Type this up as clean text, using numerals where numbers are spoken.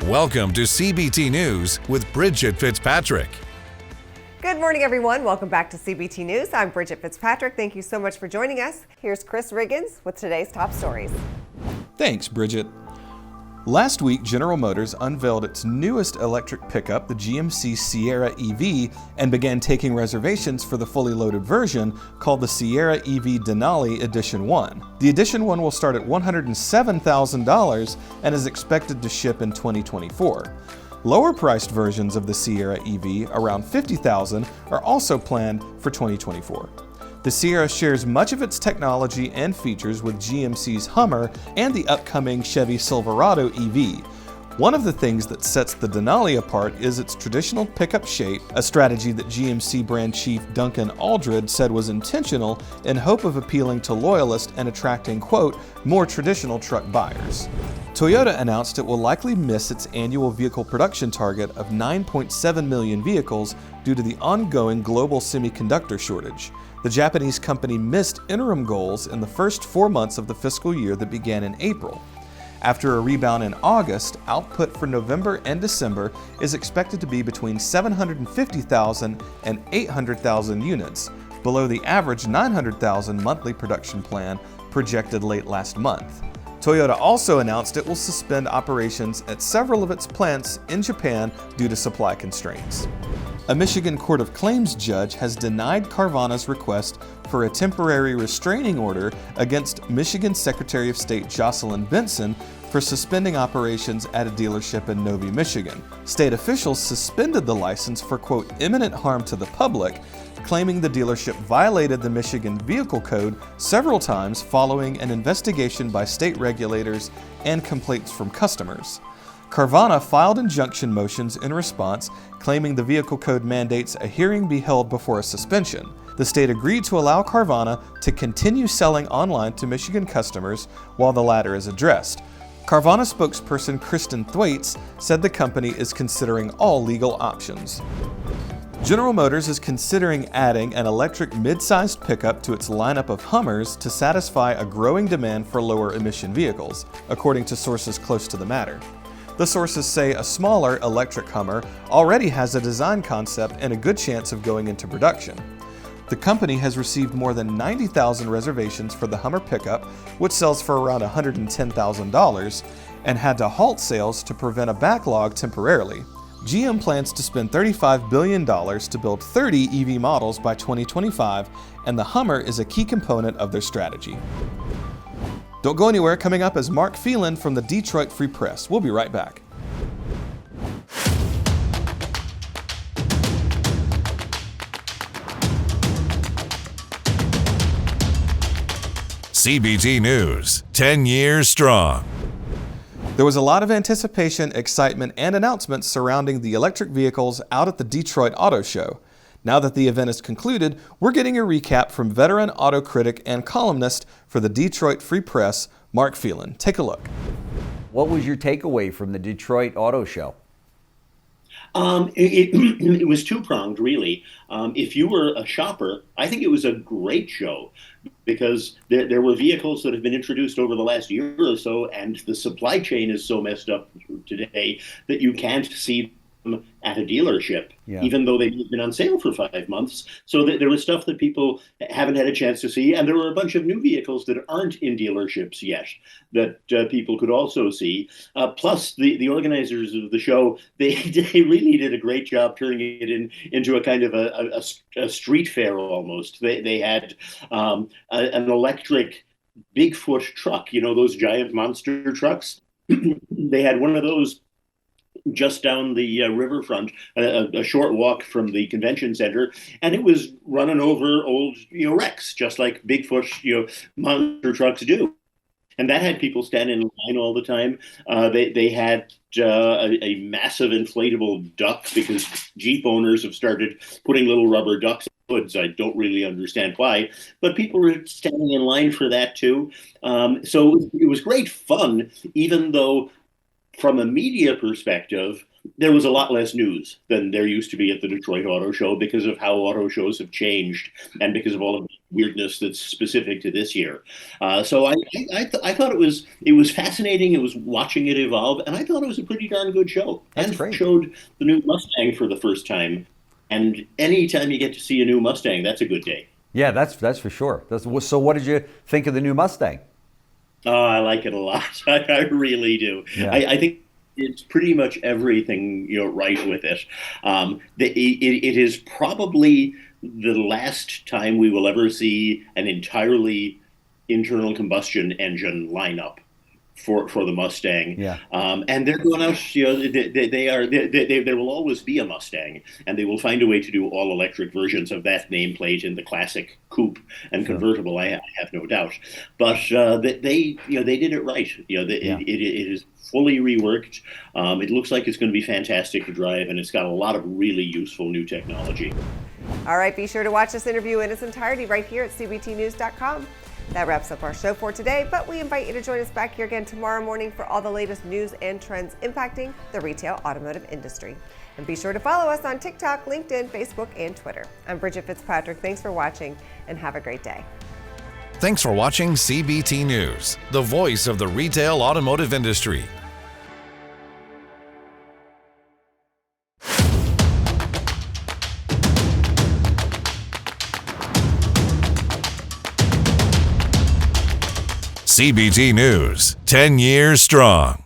Welcome to CBT News with Bridget Fitzpatrick. Good morning, everyone. Welcome back to CBT News. I'm Bridget Fitzpatrick. Thank you so much for joining us. Here's Chris Riggins with today's top stories. Thanks, Bridget. Last week, General Motors unveiled its newest electric pickup, the GMC Sierra EV, and began taking reservations for the fully loaded version called the Sierra EV Denali Edition 1. The Edition 1 will start at $107,000 and is expected to ship in 2024. Lower-priced versions of the Sierra EV, around $50,000, are also planned for 2024. The Sierra shares much of its technology and features with GMC's Hummer and the upcoming Chevy Silverado EV. One of the things that sets the Denali apart is its traditional pickup shape, a strategy that GMC brand chief Duncan Aldred said was intentional in hope of appealing to loyalists and attracting, quote, more traditional truck buyers. Toyota announced it will likely miss its annual vehicle production target of 9.7 million vehicles due to the ongoing global semiconductor shortage. The Japanese company missed interim goals in the first 4 months of the fiscal year that began in April. After a rebound in August, output for November and December is expected to be between 750,000 and 800,000 units, below the average 900,000 monthly production plan projected late last month. Toyota also announced it will suspend operations at several of its plants in Japan due to supply constraints. A Michigan Court of Claims judge has denied Carvana's request for a temporary restraining order against Michigan Secretary of State Jocelyn Benson for suspending operations at a dealership in Novi, Michigan. State officials suspended the license for, quote, imminent harm to the public, claiming the dealership violated the Michigan Vehicle Code several times following an investigation by state regulators and complaints from customers. Carvana filed injunction motions in response, claiming the vehicle code mandates a hearing be held before a suspension. The state agreed to allow Carvana to continue selling online to Michigan customers while the latter is addressed. Carvana spokesperson Kristen Thwaites said the company is considering all legal options. General Motors is considering adding an electric mid-sized pickup to its lineup of Hummers to satisfy a growing demand for lower-emission vehicles, according to sources close to the matter. The sources say a smaller electric Hummer already has a design concept and a good chance of going into production. The company has received more than 90,000 reservations for the Hummer pickup, which sells for around $110,000, and had to halt sales to prevent a backlog temporarily. GM plans to spend $35 billion to build 30 EV models by 2025, and the Hummer is a key component of their strategy. Don't go anywhere. Coming up is Mark Phelan from the Detroit Free Press. We'll be right back. CBT News, 10 years strong. There was a lot of anticipation, excitement, and announcements surrounding the electric vehicles out at the Detroit Auto Show. Now that the event is concluded, we're getting a recap from veteran auto critic and columnist for the Detroit Free Press, Mark Phelan. Take a look. What was your takeaway from the Detroit Auto Show? It was two-pronged, really. If you were a shopper, I think it was a great show because there were vehicles that have been introduced over the last year or so, and the supply chain is so messed up today that you can't see them at a dealership, even though they've been on sale for 5 months. So there was stuff that people haven't had a chance to see, and there were a bunch of new vehicles that aren't in dealerships yet that people could also see. Plus, the organizers of the show, they really did a great job turning it into a kind of a street fair almost. They had an electric Bigfoot truck, you know, those giant monster trucks. They had one of those just down the riverfront, a short walk from the convention center, and it was running over old, wrecks, just like Bigfoot, monster trucks do. And that had people standing in line all the time. They had a massive inflatable duck because Jeep owners have started putting little rubber ducks in hoods. I don't really understand why, but people were standing in line for that too. So it was great fun, even though from a media perspective, there was a lot less news than there used to be at the Detroit Auto Show because of how auto shows have changed and because of all of the weirdness that's specific to this year. So I thought it was fascinating. It was watching it evolve, and I thought it was a pretty darn good show. That's and great. Showed the new Mustang for the first time. And anytime you get to see a new Mustang, that's a good day. Yeah, that's for sure. So what did you think of the new Mustang? Oh, I like it a lot. I really do. Yeah. I think it's pretty much everything right with it. It is probably the last time we will ever see an entirely internal combustion engine lineup for the Mustang. Yeah. And they're going out. There will always be a Mustang, and they will find a way to do all electric versions of that nameplate in the classic coupe and convertible. I have no doubt. But they did it right. It is fully reworked. It looks like it's going to be fantastic to drive, and it's got a lot of really useful new technology. All right, be sure to watch this interview in its entirety right here at cbtnews.com. That wraps up our show for today, but we invite you to join us back here again tomorrow morning for all the latest news and trends impacting the retail automotive industry. And be sure to follow us on TikTok, LinkedIn, Facebook, and Twitter. I'm Bridget Fitzpatrick. Thanks for watching, and have a great day. Thanks for watching CBT News, the voice of the retail automotive industry. CBT News, 10 years strong.